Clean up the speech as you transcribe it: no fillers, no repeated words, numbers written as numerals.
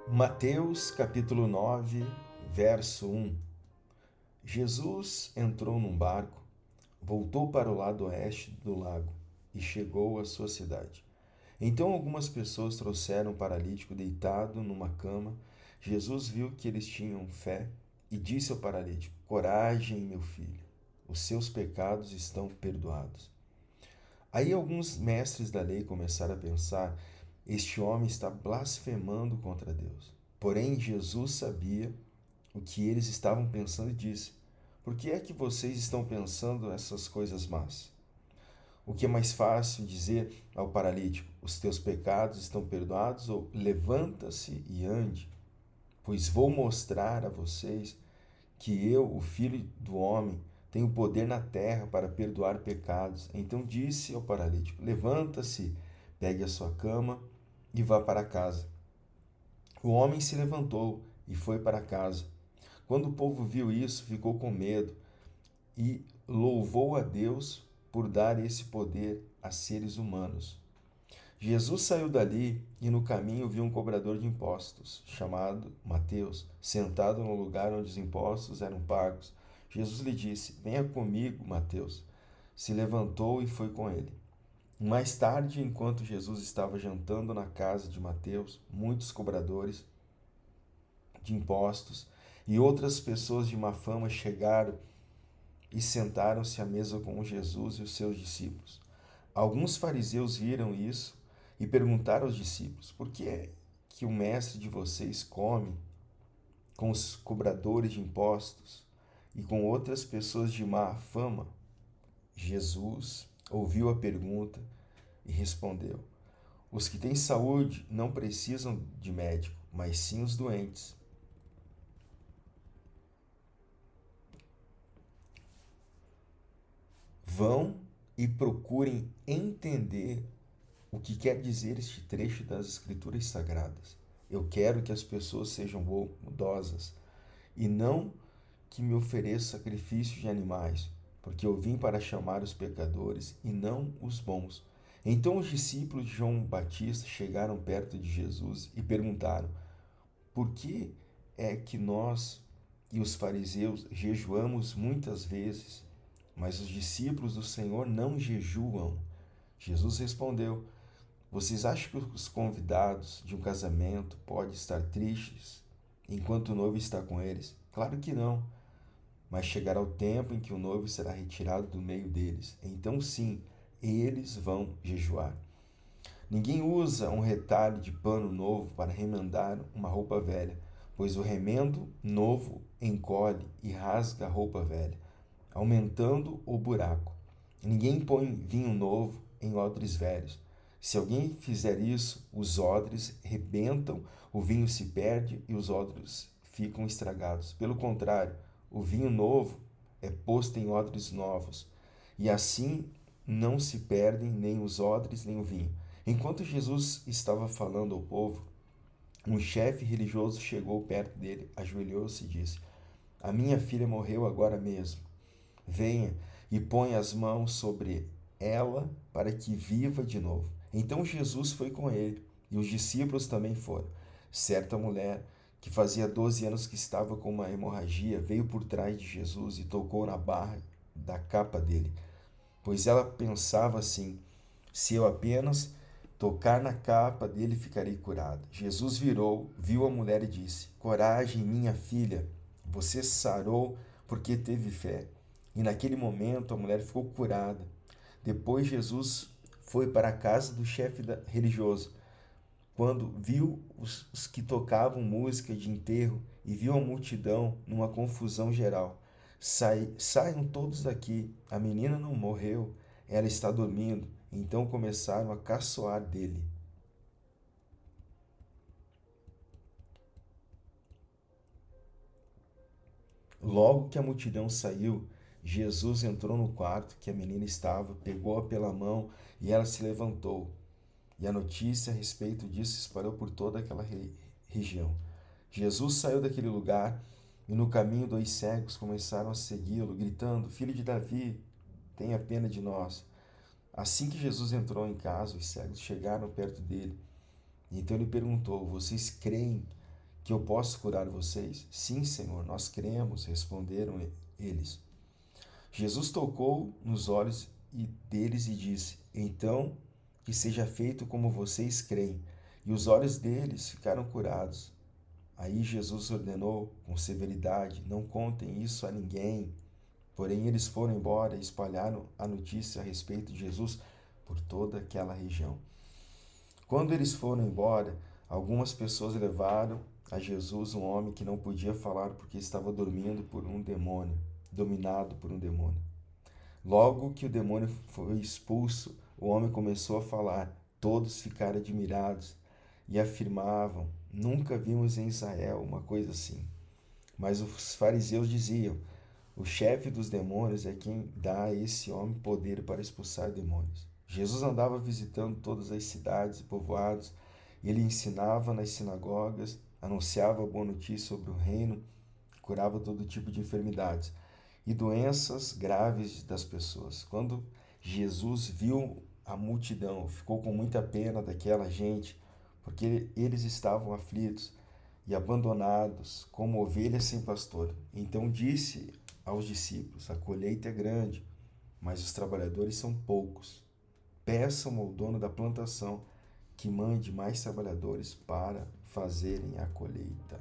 Mateus capítulo 9, verso 1. Jesus entrou num barco, voltou para o lado oeste do lago e chegou à sua cidade. Então algumas pessoas trouxeram um paralítico deitado numa cama. Jesus viu que eles tinham fé e disse ao paralítico: Coragem, meu filho, os seus pecados estão perdoados. Aí alguns mestres da lei começaram a pensar: este homem está blasfemando contra Deus. Porém, Jesus sabia o que eles estavam pensando e disse: Por que é que vocês estão pensando essas coisas más? O que é mais fácil dizer ao paralítico: Os teus pecados estão perdoados? Ou levanta-se e ande? Pois vou mostrar a vocês que eu, o Filho do Homem, tenho poder na terra para perdoar pecados. Então disse ao paralítico: Levanta-se, pegue a sua cama e vá para casa. O homem se levantou e foi para casa. Quando o povo viu isso, ficou com medo e louvou a Deus por dar esse poder a seres humanos. Jesus saiu dali e no caminho viu um cobrador de impostos, chamado Mateus, sentado no lugar onde os impostos eram pagos. Jesus lhe disse: Venha comigo, Mateus. Se levantou e foi com ele. Mais tarde, enquanto Jesus estava jantando na casa de Mateus, muitos cobradores de impostos e outras pessoas de má fama chegaram e sentaram-se à mesa com Jesus e os seus discípulos. Alguns fariseus viram isso e perguntaram aos discípulos: Por que é que o mestre de vocês come com os cobradores de impostos e com outras pessoas de má fama? Jesus ouviu a pergunta e respondeu: Os que têm saúde não precisam de médico, mas sim os doentes. Vão e procurem entender o que quer dizer este trecho das Escrituras Sagradas. Eu quero que as pessoas sejam bondosas e não que me ofereça sacrifício de animais, porque eu vim para chamar os pecadores e não os bons. Então os discípulos de João Batista chegaram perto de Jesus e perguntaram: Por que é que nós e os fariseus jejuamos muitas vezes, mas os discípulos do Senhor não jejuam? Jesus respondeu: Vocês acham que os convidados de um casamento podem estar tristes enquanto o noivo está com eles? Claro que não. Mas chegará o tempo em que o noivo será retirado do meio deles. Então, sim, eles vão jejuar. Ninguém usa um retalho de pano novo para remendar uma roupa velha, pois o remendo novo encolhe e rasga a roupa velha, aumentando o buraco. Ninguém põe vinho novo em odres velhos. Se alguém fizer isso, os odres rebentam, o vinho se perde e os odres ficam estragados. Pelo contrário, o vinho novo é posto em odres novos, e assim não se perdem nem os odres nem o vinho. Enquanto Jesus estava falando ao povo, um chefe religioso chegou perto dele, ajoelhou-se e disse: A minha filha morreu agora mesmo. Venha e ponha as mãos sobre ela para que viva de novo. Então Jesus foi com ele e os discípulos também foram. Certa mulher, que fazia 12 anos que estava com uma hemorragia, veio por trás de Jesus e tocou na barra da capa dele, pois ela pensava assim: se eu apenas tocar na capa dele, ficarei curada. Jesus virou, viu a mulher e disse: Coragem, minha filha, você sarou porque teve fé. E naquele momento a mulher ficou curada. Depois Jesus foi para a casa do chefe religioso. Quando viu os que tocavam música de enterro e viu a multidão numa confusão geral: Saiam todos daqui, a menina não morreu, ela está dormindo. Então começaram a caçoar dele. Logo que a multidão saiu, Jesus entrou no quarto que a menina estava, pegou-a pela mão e ela se levantou. E a notícia a respeito disso se espalhou por toda aquela região. Jesus saiu daquele lugar e no caminho 2 cegos começaram a segui-lo, gritando: Filho de Davi, tenha pena de nós. Assim que Jesus entrou em casa, os cegos chegaram perto dele. E então ele perguntou: Vocês creem que eu posso curar vocês? Sim, Senhor, nós cremos, responderam eles. Jesus tocou nos olhos deles e disse: então, que seja feito como vocês creem. E os olhos deles ficaram curados. Aí Jesus ordenou com severidade: não contem isso a ninguém. Porém, eles foram embora e espalharam a notícia a respeito de Jesus por toda aquela região. Quando eles foram embora, algumas pessoas levaram a Jesus um homem que não podia falar porque estava dormindo por um demônio, dominado por um demônio. Logo que o demônio foi expulso, o homem começou a falar. Todos ficaram admirados e afirmavam: nunca vimos em Israel uma coisa assim. Mas os fariseus diziam: o chefe dos demônios é quem dá a esse homem poder para expulsar demônios. Jesus andava visitando todas as cidades e povoados, e ele ensinava nas sinagogas, anunciava a boa notícia sobre o reino, curava todo tipo de enfermidades e doenças graves das pessoas. Quando Jesus viu a multidão, ficou com muita pena daquela gente, porque eles estavam aflitos e abandonados, como ovelhas sem pastor. Então disse aos discípulos: a colheita é grande, mas os trabalhadores são poucos. Peçam ao dono da plantação que mande mais trabalhadores para fazerem a colheita.